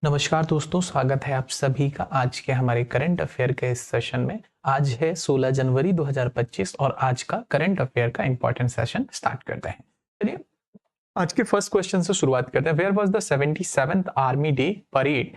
नमस्कार दोस्तों, स्वागत है आप सभी का आज के हमारे करंट अफेयर के इस सेशन में। आज है 16 जनवरी 2025 और आज का करंट अफेयर का इंपॉर्टेंट सेशन स्टार्ट करते हैं। चलिए आज के फर्स्ट क्वेश्चन से शुरुआत करते हैं। Where was the 77th army day parade?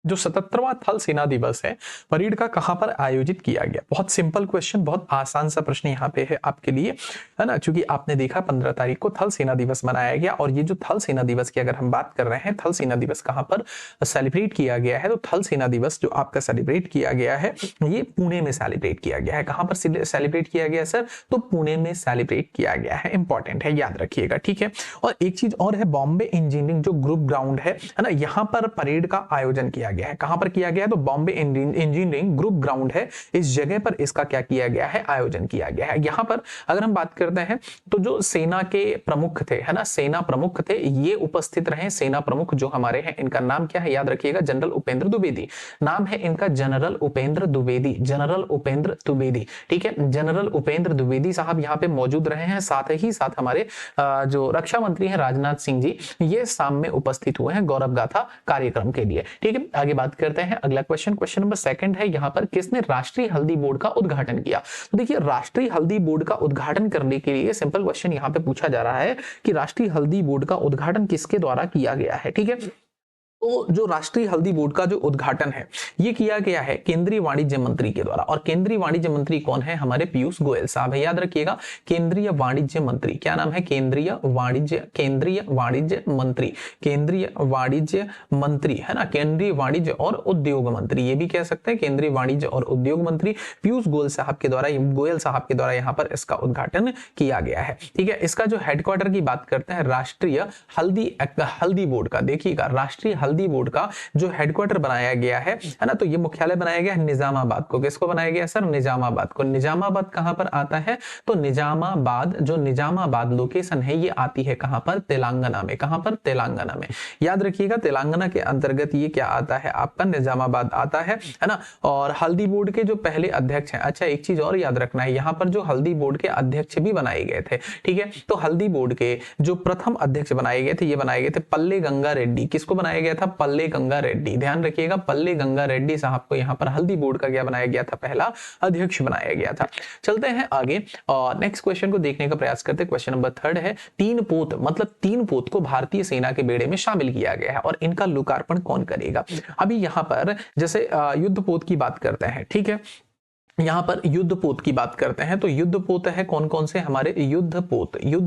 जो 77वां थल सेना दिवस है, परेड का कहां पर आयोजित किया गया? बहुत सिंपल क्वेश्चन, बहुत आसान सा प्रश्न यहाँ पे है आपके लिए, है ना। क्योंकि आपने देखा 15 तारीख को थल सेना दिवस मनाया गया और ये जो थल सेना दिवस की अगर हम बात कर रहे हैं, थल सेना दिवस कहां पर सेलिब्रेट किया गया है, तो थल सेना दिवस जो आपका सेलिब्रेट किया गया है ये पुणे में सेलिब्रेट किया गया है। कहां पर सेलिब्रेट किया गया सर? तो पुणे में सेलिब्रेट किया गया है। इंपॉर्टेंट है, याद रखिएगा, ठीक है। और एक चीज और है, बॉम्बे इंजीनियरिंग जो ग्रुप ग्राउंड है ना, यहाँ पर परेड का आयोजन किया गया है। कहां पर किया गया है? तो बॉम्बे इंजीनियरिंग ग्रुप ग्राउंड है, इस जगह पर इसका क्या किया गया है? आयोजन किया गया है। यहाँ पर अगर हम बात करते हैं तो जो सेना के प्रमुख थे, है ना, सेना प्रमुख थे, ये उपस्थित रहे। सेना प्रमुख जो हमारे हैं, इनका नाम क्या है? याद रखिएगा, जनरल उपेंद्र द्विवेदी। नाम है इनका जनरल उपेंद्र द्विवेदी, जनरल उपेंद्र द्विवेदी, ठीक है। जनरल उपेंद्र द्विवेदी साहब यहाँ पे मौजूद रहे हैं। साथ ही साथ हमारे जो रक्षा मंत्री हैं राजनाथ सिंह जी, ये शाम में उपस्थित हुए हैं गौरव गाथा कार्यक्रम के लिए, ठीक है। आगे बात करते हैं, अगला क्वेश्चन नंबर 2 है यहाँ पर, किसने राष्ट्रीय हल्दी बोर्ड का उद्घाटन किया? तो देखिए, राष्ट्रीय हल्दी बोर्ड का उद्घाटन करने के लिए सिंपल क्वेश्चन यहाँ पे पूछा जा रहा है कि राष्ट्रीय हल्दी बोर्ड का उद्घाटन किसके द्वारा किया गया है, ठीक है। तो जो राष्ट्रीय हल्दी बोर्ड का जो उद्घाटन है ये किया गया है केंद्रीय वाणिज्य मंत्री के द्वारा। और केंद्रीय वाणिज्य मंत्री कौन है? हमारे पीयूष गोयल साहब है। याद रखिएगा, केंद्रीय वाणिज्य मंत्री, क्या नाम है? केंद्रीय वाणिज्य मंत्री, केंद्रीय वाणिज्य मंत्री, है ना, केंद्रीय वाणिज्य और उद्योग मंत्री, ये भी कह सकते हैं केंद्रीय वाणिज्य और उद्योग मंत्री पीयूष गोयल साहब के द्वारा यहाँ पर इसका उद्घाटन किया गया है, ठीक है। इसका जो हेडक्वार्टर की बात करते हैं, राष्ट्रीय हल्दी बोर्ड का, देखिएगा, राष्ट्रीय हल्दी बोर्ड का जो हेडक्वार्टर बनाया गया है ना, तो ये मुख्यालय बनाया गया है निजामाबाद को। किसको बनाया गया सर? निजामाबाद को। निजामाबाद कहां पर आता है? तो निजामाबाद, जो निजामाबाद लोकेशन है ये आती है कहां पर? तेलंगाना में। कहां पर? तेलंगाना में। याद रखिएगा, तेलंगाना के अंतर्गत ये क्या आता है? आपका निजामाबाद आता है ना। और हल्दी बोर्ड के जो पहले अध्यक्ष हैं, अच्छा एक चीज और याद रखना है, यहाँ पर जो हल्दी बोर्ड के अध्यक्ष भी बनाए गए थे, ठीक है। तो हल्दी बोर्ड के जो प्रथम अध्यक्ष बनाए गए थे, ये बनाए गए थे पल्ले गंगा रेड्डी। किसको बनाया गया था? पल्ले गंगा रेड्डी। ध्यान रखिएगा, पल्ले गंगा रेड्डी साहब को यहाँ पर हल्दी बोर्ड का क्या बनाया गया था? पहला अध्यक्ष बनाया गया था। चलते हैं आगे और नेक्स्ट क्वेश्चन को देखने का प्रयास करते हैं। क्वेश्चन नंबर 3 है, 3 पोत, मतलब 3 पोत को भारतीय सेना के बेड़े में शामिल किया गया है और इनका लोकार्पण कौन करेगा? अभी यहाँ पर जैसे युद्ध पोत की बात करते हैं, ठीक है, यहाँ पर युद्ध पोत की बात करते हैं, तो युद्ध पोत है कौन कौन से? हमारे युद्ध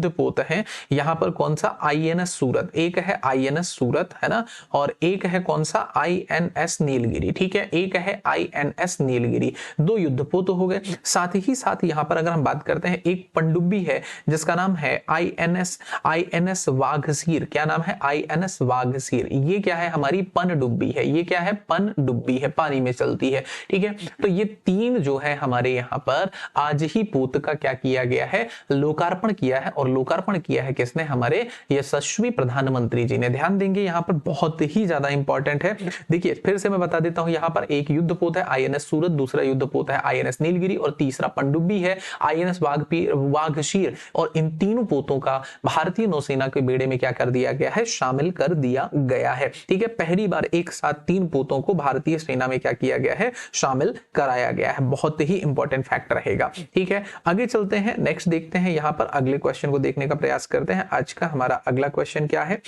पोत है यहाँ पर कौन सा? आईएनएस सूरत, एक है आईएनएस सूरत, है ना, और एक है कौन सा? आईएनएस नीलगिरी, ठीक है, एक है आईएनएस नीलगिरी। 2 युद्ध पोत हो गए। साथ ही साथ यहाँ पर अगर हम बात करते हैं, एक पनडुब्बी है जिसका नाम है आईएनएस वाघसीर। क्या नाम है? आईएनएस वाघसीर। ये क्या है? हमारी पनडुब्बी है। ये क्या है? पनडुब्बी है, पानी में चलती है, ठीक है। तो ये 3 जो है हमारे यहाँ पर आज ही पोत का क्या किया गया है? लोकार्पण किया है। और लोकार्पण किया है किसने? हमारे यशस्वी प्रधानमंत्री जी ने। ध्यान देंगे, यहाँ पर बहुत ही ज्यादा इंपॉर्टेंट है। देखिए फिर से मैं बता देता हूं, यहाँ पर एक युद्ध पोत है आईएनएस सूरत, दूसरा युद्ध पोत है आईएनएस नीलगिरी और तीसरा पनडुब्बी है आईएनएस वाघशीर। और इन तीनों पोतों का भारतीय नौसेना के बेड़े में क्या कर दिया गया है? शामिल कर दिया गया है, ठीक है। पहली बार एक साथ 3 पोतों को भारतीय सेना में क्या किया गया है? शामिल कराया गया है। बहुत ही इंपॉर्टेंट फैक्ट रहेगा, ठीक है। आगे चलते हैं, नेक्स्ट देखते हैं, यहां पर अगले क्वेश्चन को देखने का प्रयास करते हैं। आज का हमारा अगला क्वेश्चन क्या है?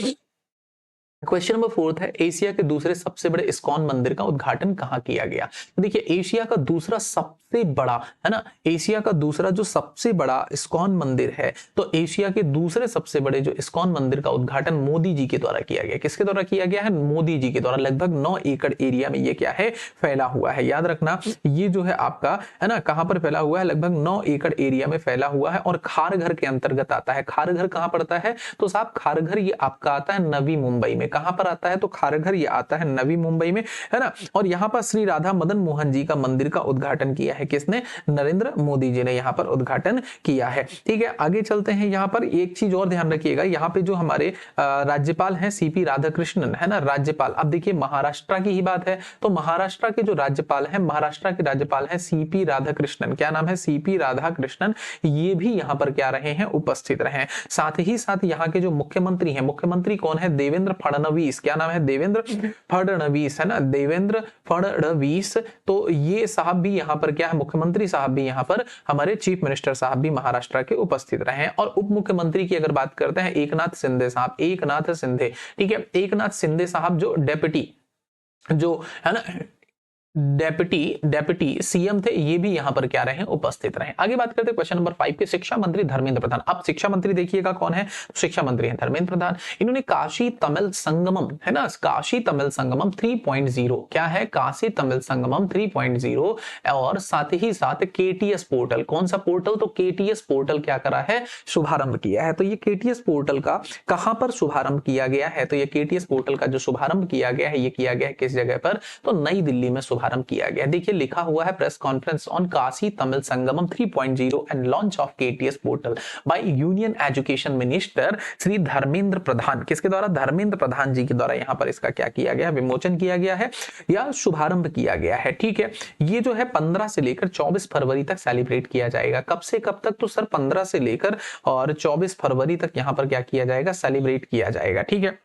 क्वेश्चन नंबर 4 है, एशिया के दूसरे सबसे बड़े इस्कॉन मंदिर का उद्घाटन कहां किया गया? तो देखिए, एशिया का दूसरा सबसे बड़ा, है ना, एशिया का दूसरा जो सबसे बड़ा इस्कॉन मंदिर है, तो एशिया के दूसरे सबसे बड़े जो इस्कॉन मंदिर का उद्घाटन मोदी जी के द्वारा किया गया। किसके द्वारा किया गया है? मोदी जी के द्वारा। लगभग 9 एकड़ एरिया में ये क्या है? फैला हुआ है। याद रखना, ये जो है आपका, है ना, कहां पर फैला हुआ है? लगभग 9 एकड़ एरिया में फैला हुआ है और खारघर के अंतर्गत आता है। खारघर कहां पड़ता है? तो साहब खारघर ये आपका आता है नवी मुंबई में। कहां पर आता है? तो खारघर ये आता है नवी मुंबई में, है ना। और यहां पर श्री राधा मदन मोहन जी का मंदिर का उद्घाटन किया है किसने? नरेंद्र मोदी जी ने यहां पर उद्घाटन किया है, ठीक है। आगे चलते हैं, यहां पर एक चीज और ध्यान रखिएगा, यहां पे जो हमारे राज्यपाल हैं सीपी राधाकृष्णन, है ना, राज्यपाल। अब देखिए महाराष्ट्र की ही बात है, तो महाराष्ट्र के जो राज्यपाल हैं, महाराष्ट्र के राज्यपाल हैं सीपी राधाकृष्णन। क्या नाम है? सीपी राधाकृष्णन। ये भी यहां पर क्या रहे हैं? उपस्थित रहे हैं। साथ ही साथ यहाँ के जो मुख्यमंत्री हैं, मुख्यमंत्री कौन है? देवेंद्र फडणवीस फडणवीस, क्या नाम है, देवेंद्र फडणवीस, है ना, देवेंद्र फडणवीस। तो ये साहब भी यहाँ पर क्या है, मुख्यमंत्री साहब भी यहाँ पर हमारे चीफ मिनिस्टर साहब भी महाराष्ट्र के उपस्थित रहे हैं। और उप मुख्यमंत्री की अगर बात करते हैं, एकनाथ शिंदे साहब, एकनाथ शिंदे, ठीक है, एकनाथ शिंदे साहब जो डेप्यूटी, जो है ना डेप्यूटी सीएम थे, ये भी यहां पर क्या रहे, उपस्थित रहे। आगे बात करते हैं क्वेश्चन नंबर 5 के, शिक्षा मंत्री धर्मेंद्र प्रधान। अब शिक्षा मंत्री देखिएगा कौन है, शिक्षा मंत्री है धर्मेंद्र प्रधान। इन्होंने काशी तमिल संगमम, है ना, काशी तमिल संगमम 3.0, क्या है, काशी तमिल संगमम 3.0, और साथ ही साथ केटीएस पोर्टल, कौन सा पोर्टल, तो केटीएस पोर्टल क्या करा है, शुभारंभ किया है। तो ये केटीएस पोर्टल का कहां पर शुभारंभ किया गया है, तो ये केटीएस पोर्टल का जो शुभारंभ किया गया है, ये किया गया है किस जगह पर, तो नई दिल्ली में शुभारंभ किया गया। देखिए लिखा हुआ है press conference on Kashi Tamil Sangamam 3.0 and launch of KTS portal by union education minister Shri Dharmendra Pradhan. किसके द्वारा, धर्मेंद्र प्रधान जी के द्वारा यहां पर इसका क्या किया गया, विमोचन किया गया है या शुभारंभ किया गया है। ठीक है, ये जो है 15 से लेकर 24 फरवरी तक सेलिब्रेट किया जाएगा। कब से कब तक, तो सर 15 से लेकर और 24 फरवरी तक यहां पर क्या किया जाएगा, सेलिब्रेट किया जाएगा। ठीक है,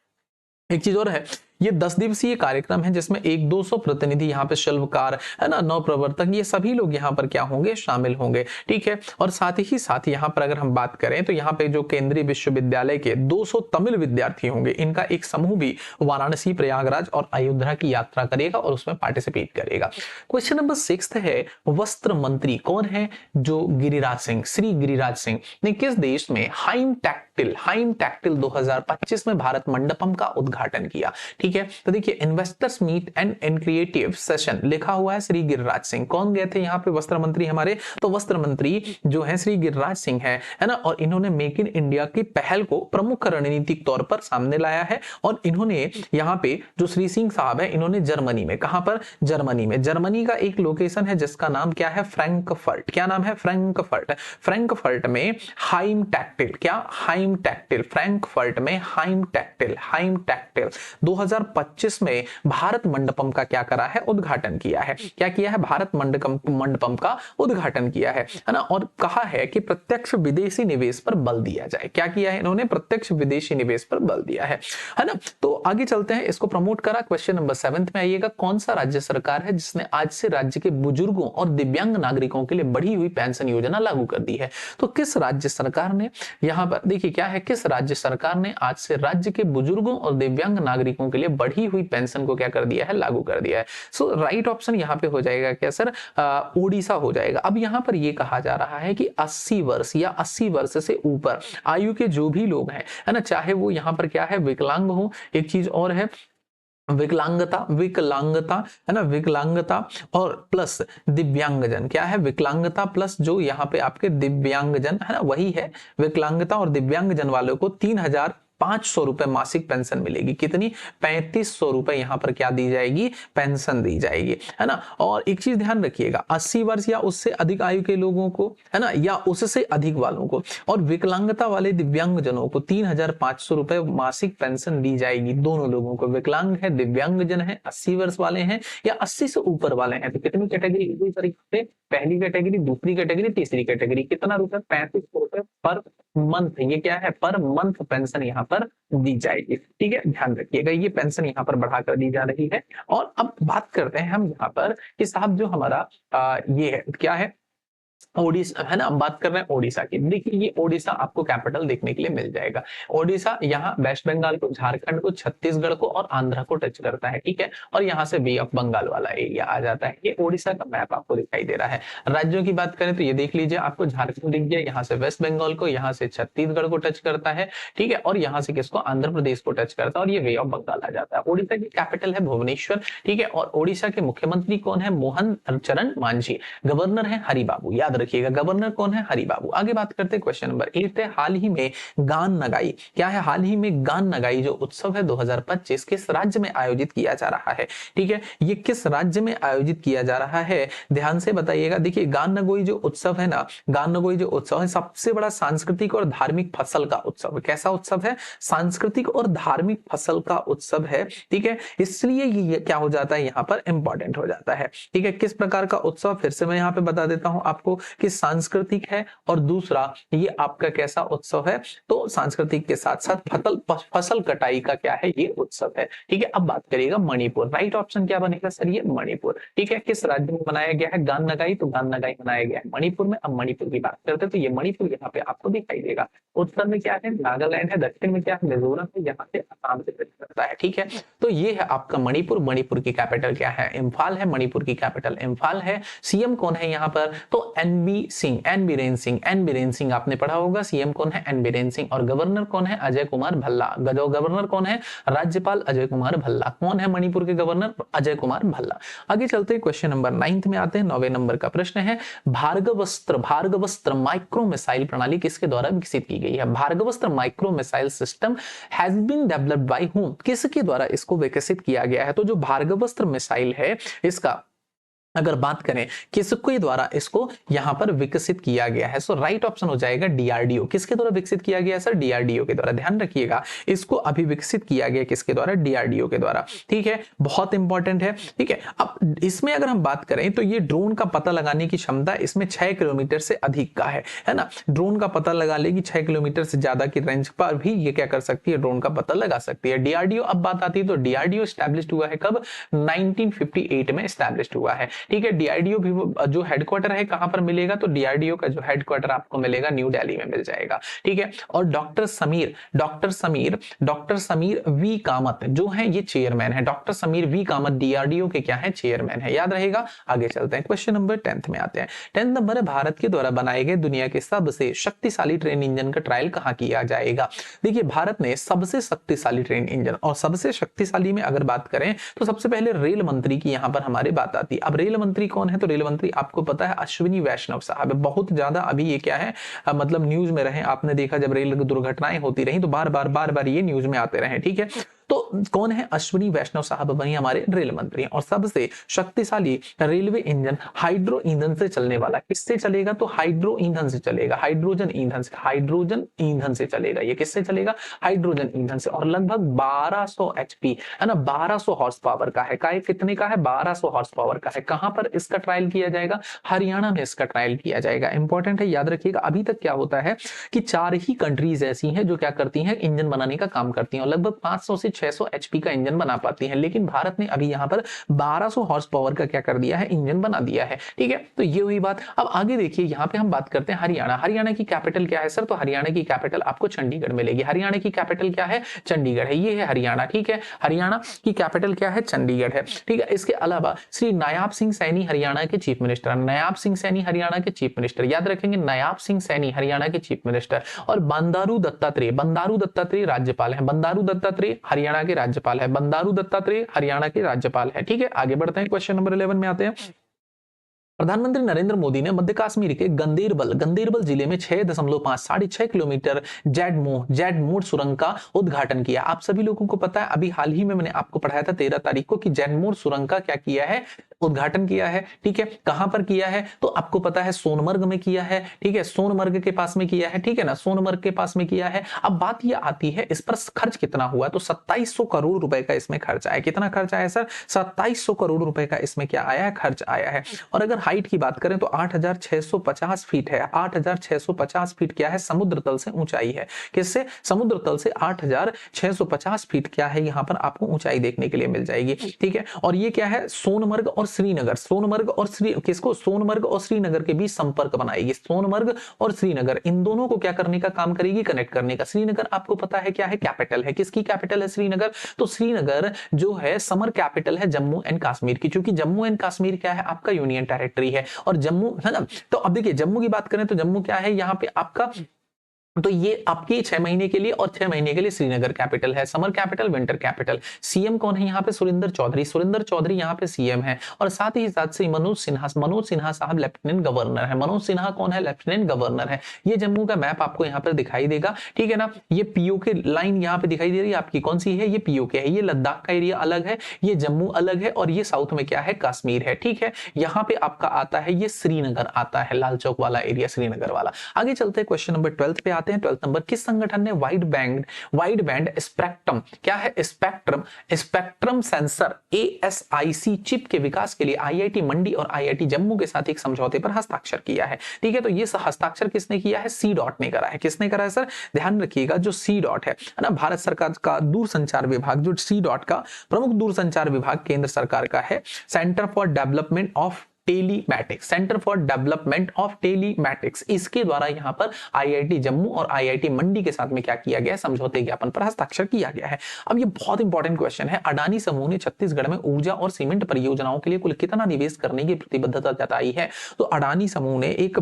एक चीज और है, ये 10 दिवसीय कार्यक्रम है जिसमें 100-200 प्रतिनिधि यहाँ पे शिल्पकार, है ना, नव प्रवर्तक, ये सभी लोग यहाँ पर क्या होंगे, शामिल होंगे। ठीक है, और साथ ही साथ यहाँ पर अगर हम बात करें तो यहाँ पे जो केंद्रीय विश्वविद्यालय के 200 तमिल विद्यार्थी होंगे, इनका एक समूह भी वाराणसी, प्रयागराज और अयोध्या की यात्रा करेगा और उसमें पार्टिसिपेट करेगा। क्वेश्चन नंबर 6 है, वस्त्र मंत्री कौन है, जो गिरिराज सिंह, श्री गिरिराज सिंह ने किस देश में हाइम टैक्टिल 2025 में भारत मंडपम का उद्घाटन किया। ठीक है, तो देखिए investors meet and creative session लिखा हुआ है श्री गिरिराज सिंह। कौन गए थे यहाँ पे वस्त्र मंत्री हमारे, तो वस्त्र मंत्री जो है श्री गिरिराज सिंह है ना, और इन्होंने मेक इन इंडिया की पहल को प्रमुख रणनीतिक तौर पर सामने लाया है। और इन्होंने यहाँ पे जो श्री सिंह साहब है, इन्होंने जर्मनी में, कहां पर, जर्मनी में, जर्मनी का एक लोकेशन है जिसका नाम क्या है, फ्रैंकफर्ट, क्या नाम है, फ्रैंकफर्ट में हाइम टैक्टिल, क्या, हाइम टैक्टिल, फ्रैंकफर्ट में हाइम टैक्टिल 2025 में भारत मंडपम का क्या करा है, उद्घाटन किया है। क्या किया है, भारत मंडपम का उद्घाटन किया है ना, और कहा है कि प्रत्यक्ष विदेशी निवेश पर बल दिया जाए। क्या किया है इन्होंने, प्रत्यक्ष विदेशी निवेश पर बल दिया है ना। तो आगे चलते हैं, इसको प्रमोट करा। क्वेश्चन नंबर 7 में आइएगा, कौन सा राज्य सरकार है जिसने आज से राज्य के बुजुर्गों और दिव्यांग नागरिकों के लिए बढ़ी हुई पेंशन योजना लागू कर दी है। तो किस राज्य सरकार ने, यहां पर देखिए क्या है, किस राज्य सरकार ने आज से राज्य के बुजुर्गों और दिव्यांग नागरिकों के लिए बढ़ी हुई पेंशन को क्या कर दिया है, लागू कर दिया है। सो राइट ऑप्शन यहाँ पे हो जाएगा क्या सर, ओडिशा हो जाएगा। अब यहाँ पर ये कहा जा रहा है कि 80 वर्ष या 80 वर्ष से ऊपर आयु के जो भी लोग हैं, है ना, चाहे वो यहाँ पर क्या है, विकलांग हो, एक चीज और है विकलांगता है ना, विकलांगता और प्लस दिव्यांगजन, क्या है, विकलांगता प्लस जो यहाँ पे आपके दिव्यांगजन है ना, वही है विकलांगता और दिव्यांगजन वालों को 3,500 रुपए मासिक पेंशन मिलेगी। कितनी, 3,500 रुपए यहाँ पर क्या दी जाएगी, पेंशन दी जाएगी, है ना। और एक चीज ध्यान रखिएगा, 80 वर्ष या उससे अधिक आयु के लोगों को, है ना, या उससे अधिक वालों को, और विकलांगता वाले दिव्यांगजनों को 3,500 रुपए मासिक पेंशन दी जाएगी। दोनों लोगों को, विकलांग है, दिव्यांगजन है, 80 वर्ष वाले हैं या 80 से ऊपर वाले हैं, तो कितनी कैटेगरी, इसी तरीके से पहली कैटेगरी, दूसरी कैटेगरी, तीसरी कैटेगरी, कितना रुपए, 3,500 रुपए पर मंथ, ये क्या है, पर मंथ पेंशन यहाँ पर दी जाएगी। ठीक है, ध्यान रखिएगा, ये पेंशन यहाँ पर बढ़ाकर दी जा रही है। और अब बात करते हैं हम यहाँ पर कि साहब जो हमारा ये है, क्या है, ओडिशा, है ना, हम बात कर रहे हैं ओडिशा की। देखिए ये ओडिशा आपको कैपिटल देखने के लिए मिल जाएगा। ओडिशा यहाँ वेस्ट बंगाल को, झारखंड को, छत्तीसगढ़ को और आंध्र को टच करता है। ठीक है, और यहाँ से बे ऑफ बंगाल वाला एरिया आ जाता है। ये ओडिशा का मैप आपको दिखाई दे रहा है। राज्यों की बात करें तो ये देख लीजिए, आपको झारखंड दिख गया, यहाँ से वेस्ट बंगाल को, यहाँ से छत्तीसगढ़ को टच करता है। ठीक है, और यहाँ से किसको, आंध्र प्रदेश को टच करता है, और ये वे ऑफ बंगाल आ जाता है। ओडिशा की कैपिटल है भुवनेश्वर। ठीक है, और ओडिशा के मुख्यमंत्री कौन है, मोहन चरण मांझी। गवर्नर है हरिबाबू, याद रखिएगा गवर्नर कौन है, हरिबाबू। आगे बात करते हैं, क्वेश्चन नंबर 8 है, हाल ही में गान नगाई, क्या है, हाल ही में गान नगाई जो उत्सव है 2025 किस राज्य में आयोजित किया जा रहा है। ठीक है, ये किस राज्य में आयोजित किया जा रहा है, ध्यान से बताइएगा। देखिए गान नगोई जो उत्सव है ना, गान नगोई जो उत्सव है सबसे बड़ा सांस्कृतिक और धार्मिक फसल का उत्सव है। कैसा उत्सव है, सांस्कृतिक और धार्मिक फसल का उत्सव है। ठीक है, इसलिए ये क्या हो जाता है, यहाँ पर इंपॉर्टेंट हो जाता है। ठीक है, किस प्रकार का उत्सव, फिर से मैं यहाँ पे बता देता हूं आपको, कि सांस्कृतिक है और दूसरा ये आपका कैसा उत्सव है, तो सांस्कृतिक के साथ साथ फसल कटाई का क्या है, ये उत्सव है। ठीक है, अब बात करिएगा मणिपुर, राइट ऑप्शन क्या बनेगा सर, ये मणिपुर। ठीक है, किस राज्य में मनाया गया है गान नगाई, तो गान नगाई मनाया गया है मणिपुर में। अब मणिपुर की बात करते हैं तो ये मणिपुर यहाँ पे आपको दिखाई देगा। उत्तर में क्या है, नागालैंड है, दक्षिण में क्या है, मिजोरम है, यहाँ से आसाम से करता है। ठीक है, तो ये है आपका मणिपुर। मणिपुर की कैपिटल क्या है, इम्फाल है। मणिपुर की कैपिटल इम्फाल है। सीएम कौन है यहाँ पर, तो NB Singh, N Biren Singh, N Biren Singh आपने पढ़ा होगा। सीएम कौन है, एन बीरेन सिंह। और गवर्नर कौन है, अजय कुमार भल्ला। गवर्नर कौन है, राज्यपाल अजय कुमार भल्ला। कौन है मणिपुर के गवर्नर, अजय कुमार भल्ला। आगे चलते हैं, क्वेश्चन नंबर 9 में आते हैं। 9वें नंबर का प्रश्न है, भार्गवस्त्र माइक्रो मिसाइल प्रणाली किसके द्वारा विकसित की गई है। Bhargavastra micro missile system has been developed by whom, किसके द्वारा इसको विकसित किया गया है। तो जो भार्गवस्त्र मिसाइल है, इसका अगर बात करें किसके द्वारा इसको यहां पर विकसित किया गया है, सो राइट ऑप्शन हो जाएगा डीआरडीओ। किसके द्वारा विकसित किया गया है सर, डीआरडीओ के द्वारा। ध्यान रखिएगा, इसको अभी विकसित किया गया किसके द्वारा, डीआरडीओ के द्वारा। ठीक है, बहुत इंपॉर्टेंट है। ठीक है, अब इसमें अगर हम बात करें तो ये ड्रोन का पता लगाने की क्षमता इसमें 6 किलोमीटर से अधिक का है ना। ड्रोन का पता लगा लेगी 6 किलोमीटर से ज्यादा की रेंज पर भी ये क्या कर सकती है, ड्रोन का पता लगा सकती है। डीआरडीओ अब बात आती है तो डीआरडीओ स्टैब्लिश हुआ है कब, 1958 में स्टैब्लिश हुआ है। ठीक है, डीआरडीओ भी जो हेडक्वार्टर है कहां पर मिलेगा, तो डीआरडीओ का जो हेडक्वार्टर आपको मिलेगा न्यू दिल्ली में मिल जाएगा। ठीक है, और डॉक्टर समीर वी कामत जो है ये चेयरमैन है। Doctor Sameer V Kamat DRDO के क्या है, चेयरमैन है, याद रहेगा। आगे चलते हैं, क्वेश्चन नंबर 10 में आते हैं। 10 नंबर है, भारत के द्वारा बनाए गए दुनिया के सबसे शक्तिशाली ट्रेन इंजन का ट्रायल कहां किया जाएगा। देखिए, भारत ने सबसे शक्तिशाली ट्रेन इंजन, और सबसे शक्तिशाली में अगर बात करें तो सबसे पहले रेल मंत्री की यहां पर हमारे बात आती है। अब रेल मंत्री कौन है, तो रेल मंत्री आपको पता है अश्विनी वैष्णव साहब। बहुत ज्यादा अभी ये क्या है, मतलब न्यूज में रहे। आपने देखा जब रेल दुर्घटनाएं होती रही तो बार बार ये न्यूज में आते रहे। ठीक है, तो कौन है, अश्विनी वैष्णव साहब बनी हमारे रेल मंत्री। और सबसे शक्तिशाली रेलवे इंजन हाइड्रो ईंधन से चलने वाला, किससे चलेगा, तो हाइड्रो ईंधन से चलेगा, हाइड्रोजन ईंधन से चलेगा। ये किससे चलेगा, हाइड्रोजन ईंधन से। और लगभग 1200 एचपी है ना, 1200 हॉर्स पावर का है। कितने का है, 1200 हॉर्स पावर का है। कहां पर इसका ट्रायल किया जाएगा, हरियाणा में इसका ट्रायल किया जाएगा। इंपॉर्टेंट है, याद रखिएगा। अभी तक क्या होता है कि 4 ही कंट्रीज ऐसी हैं जो क्या करती हैं, इंजन बनाने का काम करती हैं, और लगभग 500 से 600 एचपी का इंजन बना पाती हैं। लेकिन भारत ने अभी यहां पर 1200 हॉर्स पावर का क्या कर दिया है, इंजन बना दिया है। ठीक है, तो ये हुई बात। अब आगे देखिए, यहां पे हम बात करते हैं हरियाणा। हरियाणा की कैपिटल क्या है सर, तो हरियाणा की कैपिटल आपको चंडीगढ़ मिलेगी। हरियाणा की कैपिटल क्या है, चंडीगढ़ है। ये है हरियाणा। ठीक है, हरियाणा की कैपिटल क्या है, चंडीगढ़ है। ठीक है, इसके अलावा श्री नायाब सिंह सैनी हरियाणा के चीफ मिनिस्टर, नायाब सिंह सैनी हरियाणा के चीफ मिनिस्टर, याद रखेंगे, नायाब सिंह सैनी हरियाणा के चीफ मिनिस्टर। और बंदारू दत्तात्रेय राज्यपाल है। बंदारू दत्तात्रेय हरियाणा के राज्यपाल है। बंदारू दत्तात्रेय हरियाणा के राज्यपाल है। ठीक है, आगे बढ़ते हैं, क्वेश्चन नंबर 11 में आते हैं। प्रधानमंत्री नरेंद्र मोदी ने मध्य कश्मीर के गंदेरबल जिले में 6.5 किलोमीटर जेडमोड़ सुरंग का उद्घाटन किया। आप सभी लोगों को पता है, अभी हाल ही में मैंने आपको पढ़ाया था 13 तारीख को कि जेडमोड़ सुरंग का क्या किया है, उद्घाटन किया है। ठीक है, कहां पर किया है, तो आपको पता है सोनमर्ग में किया है। ठीक है, सोनमर्ग के पास में किया है। ठीक है ना, सोनमर्ग के पास में किया है। अब बात यह आती है इस पर खर्च कितना हुआ, तो 2700 करोड़ रुपए का इसमें खर्च आया। कितना खर्च आया सर, 2700 करोड़ रुपए का इसमें क्या आया है, खर्च आया है। और अगर हाइट की बात करें तो 8650 फीट है। 8650 फीट क्या है, समुद्र तल से ऊंचाई है। किससे, समुद्र तल से 8650 फीट क्या है, यहां पर आपको ऊंचाई देखने के लिए मिल जाएगी। ठीक है, और ये क्या है, सोनमर्ग और श्रीनगर, सोनमर्ग और श्रीनगर के बीच संपर्क बनाएगी। सोनमर्ग और श्रीनगर, इन दोनों को क्या करने का काम करेगी, कनेक्ट करने का। श्रीनगर आपको पता है क्या है, कैपिटल है। किसकी कैपिटल है, श्रीनगर। तो श्रीनगर जो है समर कैपिटल है जम्मू एंड कश्मीर की, क्योंकि जम्मू एंड कश्मीर क्या है, आपका यूनियन टेरिटरी है। और जम्मू है ना, तो अब देखिए जम्मू की बात करें तो जम्मू क्या है, यहाँ पे आपका, तो ये आपके 6 महीने के लिए और 6 महीने के लिए श्रीनगर कैपिटल है, summer capital, winter capital. CM कौन है यहाँ पे, सुरेंद्र चौधरी यहाँ पे सीएम है। और साथ ही साथ से मनोज सिन्हा साहब लेफ्टिनेंट गवर्नर है। मनोज सिन्हा कौन है, लेफ्टिनेंट गवर्नर है। ये जम्मू का मैप आपको यहाँ पर दिखाई देगा। ठीक है ना, ये पीओके लाइन यहाँ पे दिखाई दे रही है आपकी, कौन सी है, ये पीओके है। ये लद्दाख का एरिया अलग है, ये जम्मू अलग है, और ये साउथ में क्या है, कश्मीर है। ठीक है, यहाँ पे आपका आता है ये श्रीनगर आता है, लाल चौक वाला एरिया श्रीनगर वाला। आगे चलते हैं, क्वेश्चन नंबर 12 पे आते हैं 12th नंबर, किस संगठन ने वाइड बैंड स्पेक्ट्रम, क्या है स्पेक्ट्रम सेंसर ASIC चिप के विकास के लिए IIT मंडी और IIT जम्मू के साथ एक समझौते पर हस्ताक्षर किया है। ठीक है, तो ये हस्ताक्षर किसने किया है? सी डॉट ने करा है। किसने करा है सर? ध्यान रखिएगा, जो सी डॉट है ना, भारत सरकार का दूरसंचार विभाग, जो सी डॉट का प्रमुख दूरसंचार विभाग केंद्र सरकार का है, centre for development of telematics, centre for development of telematics, इसके द्वारा यहां पर IIT जम्मू और IIT मंडी के साथ में क्या किया गया है? समझौते ज्ञापन पर हस्ताक्षर किया गया है। अब ये बहुत इंपॉर्टेंट क्वेश्चन है, अडानी समूह ने छत्तीसगढ़ में ऊर्जा और सीमेंट परियोजनाओं के लिए कुल कितना निवेश करने की प्रतिबद्धता जताई है? तो अडानी समूह ने एक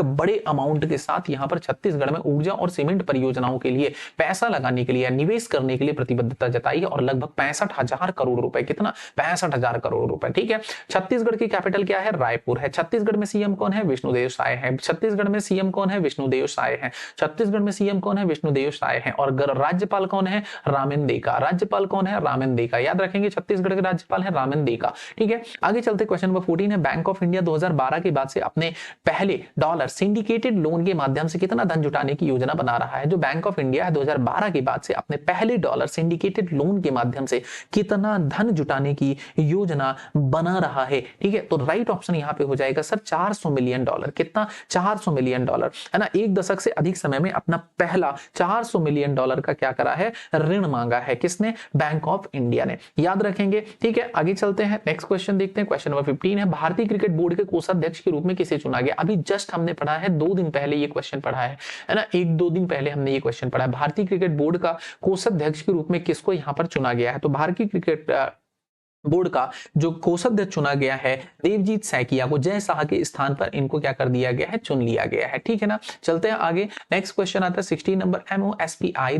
बड़े अमाउंट के साथ यहां पर छत्तीसगढ़ में ऊर्जा और सीमेंट परियोजनाओं के लिए पैसा लगाने के लिए, निवेश करने के लिए प्रतिबद्धता जताई है, और लगभग 65,000 करोड़ रुपए, कितना? 65,000 करोड़ रुपए। ठीक है, छत्तीसगढ़ की कैपिटल क्या है? रायपुर है। छत्तीसगढ़ में सीएम कौन है? विष्णुदेव साय है। छत्तीसगढ़ में सीएम कौन है? विष्णुदेव साय है। छत्तीसगढ़ में सीएम कौन है? विष्णुदेव साय है। और राज्यपाल कौन है? रामेन देका। राज्यपाल कौन है? रामेन देका। याद रखेंगे, छत्तीसगढ़ के राज्यपाल है रामेन देका। ठीक है, आगे चलते क्वेश्चन नंबर 14 है, बैंक ऑफ इंडिया 2012 के बाद से अपने पहले डॉलर सिंडिकेटेड लोन के माध्यम से कितना धन जुटाने की योजना बना रहा है? जो बैंक ऑफ इंडिया है 2012 के बाद से अपने पहले डॉलर सिंडिकेटेड लोन के माध्यम से कितना धन जुटाने की योजना बना रहा है? ठीक है, तो राइट ऑप्शन यहां पे हो जाएगा सर $400 मिलियन। कितना? $400 मिलियन, है ना। एक दशक से अधिक समय में अपना पहला $400 मिलियन का क्या करा है? ऋण मांगा है। किसने? बैंक ऑफ इंडिया ने। याद रखेंगे। ठीक है, आगे चलते हैं, नेक्स्ट क्वेश्चन देखते हैं। क्वेश्चन नंबर 15 है, भारतीय क्रिकेट बोर्ड के कोषाध्यक्ष के रूप में किसे चुना गया? अभी जस्ट हमने पढ़ा है, 2 दिन पहले ये क्वेश्चन पढ़ा है ना, 1-2 दिन पहले हमने ये क्वेश्चन पढ़ा है। भारतीय क्रिकेट बोर्ड का कोषाध्यक्ष के रूप में किसको यहां पर चुना गया है? तो भारतीय क्रिकेट बोर्ड का जो कोषाध्यक्ष चुना गया है देवजीत सैकिया को, जय शाह के स्थान पर इनको क्या कर दिया गया है? चुन लिया गया है। ठीक है ना, चलते हैं आगे। नेक्स्ट क्वेश्चन आता है 16 नंबर, MOSPI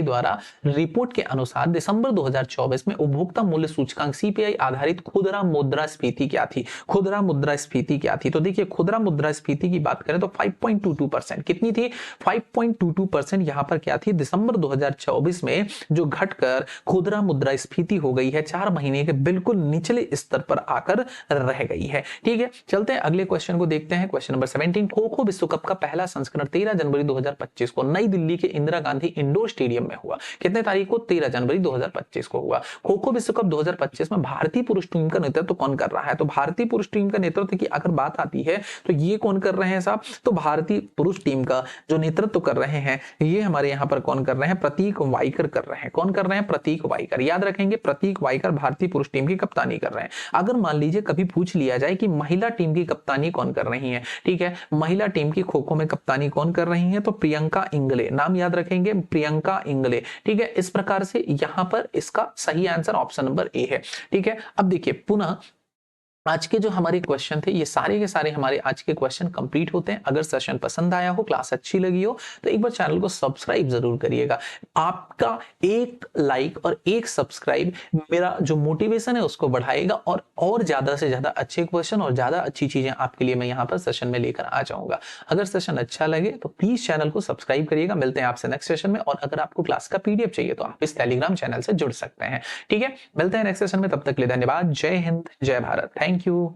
द्वारा रिपोर्ट के अनुसार दिसंबर 2024 में उपभोक्ता मूल्य सूचकांक CPI आधारित खुदरा मुद्रास्फीति क्या थी? खुदरा मुद्रास्फीति क्या थी? तो देखिए, खुदरा मुद्रास्फीति की बात करें तो 5.22%। कितनी थी? 5.22% यहां पर क्या थी? दिसंबर 2024 में जो घटकर खुदरा मुद्रास्फीति हो गई है, 4 महीने के बिल्कुल निचले स्तर पर आकर रह गई है। ठीक है, चलते हैं अगले क्वेश्चन को देखते हैं। क्वेश्चन नंबर 17, खो खो विश्व कप का पहला संस्करण 13 जनवरी 2025 को नई दिल्ली के इंदिरा गांधी इंडोर स्टेडियम में हुआ। कितने तारीख को? 13 जनवरी 2025 को हुआ। खो खो विश्व कप 2025 में भारतीय पुरुष टीम का नेतृत्व कौन कर रहा है? तो भारतीय पुरुष टीम का नेतृत्व की अगर बात आती है तो ये कौन कर रहे हैं साहब? तो भारतीय पुरुष टीम का जो नेतृत्व कर रहे हैं, ये हमारे यहाँ पर कौन कर रहे हैं? प्रतीक वाइकर कर रहे हैं। कौन कर रहे हैं? प्रतीक वाइकर। याद रखेंगे, प्रतीक वाइकर भारतीय पुरुष टीम की कप्तानी कर रहे हैं। अगर मान लीजिए कभी पूछ लिया जाए कि महिला टीम की कप्तानी कौन कर रही है, ठीक है, महिला टीम की खो खो में कप्तानी कौन कर रही है? तो प्रियंका इंगले। नाम याद रखेंगे, प्रियंका इंगले। ठीक है, इस प्रकार से यहां पर इसका सही आंसर ऑप्शन नंबर ए है। ठीक है, अब देखिए पुनः आज के जो हमारे क्वेश्चन थे, ये सारे के सारे हमारे आज के क्वेश्चन कंप्लीट होते हैं। अगर सेशन पसंद आया हो, क्लास अच्छी लगी हो, तो एक बार चैनल को सब्सक्राइब जरूर करिएगा। आपका एक लाइक और एक सब्सक्राइब मेरा जो मोटिवेशन है उसको बढ़ाएगा, और ज्यादा से ज्यादा अच्छे क्वेश्चन और ज्यादा अच्छी चीजें आपके लिए मैं यहाँ पर सेशन में लेकर आ जाऊंगा। अगर सेशन अच्छा लगे तो प्लीज चैनल को सब्सक्राइब करिएगा। मिलते हैं आपसे नेक्स्ट सेशन में, और अगर आपको क्लास का PDF चाहिए तो आप इस टेलीग्राम चैनल से जुड़ सकते हैं। ठीक है, मिलते हैं नेक्स्ट सेशन में, तब तक के लिए धन्यवाद। जय हिंद, जय भारत। Thank you.